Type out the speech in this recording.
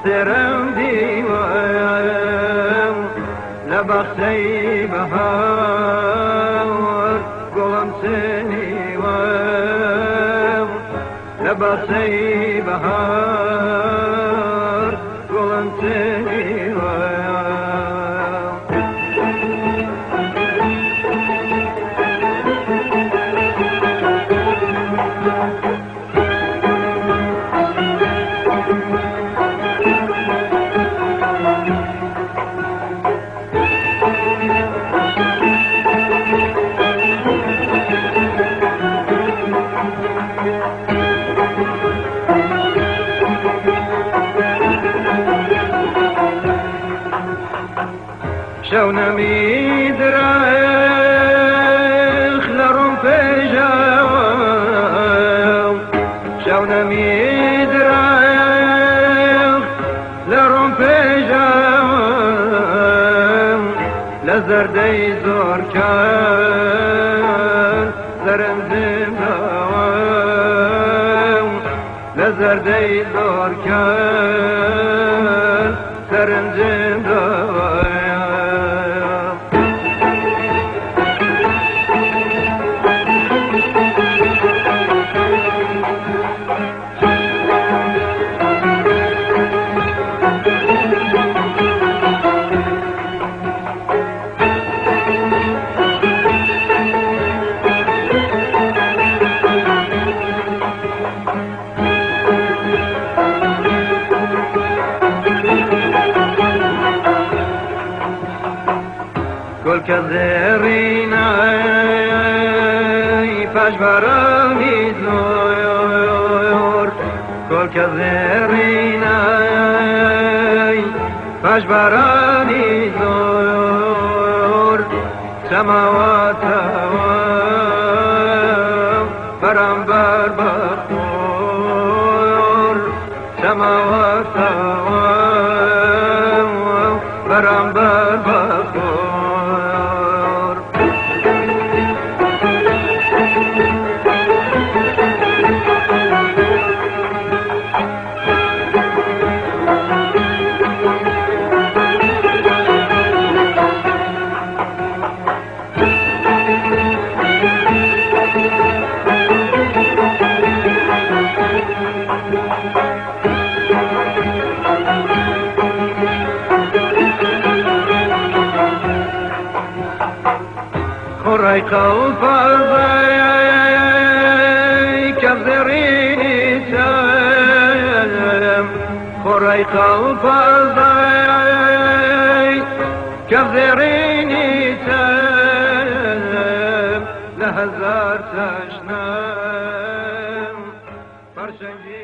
سرم دیوام لبخشی بهار گلم سنیوام لبخشی بهار گلم سنیوام شونمی درخ لرم پیجاو شونمی درخ لرم پیجاو لزردی زور کن زرم زمداو لزردی زور کن زرم زمداو گل که زرینای پش برامی زور گل که زرینای پش برامی زور سماوات برم بر بخور سماوات برم بر بخور خورای قلب ازای کبزرینی سم خورای قلب ازای کبزرینی سم لهزار تشنم پرشنگی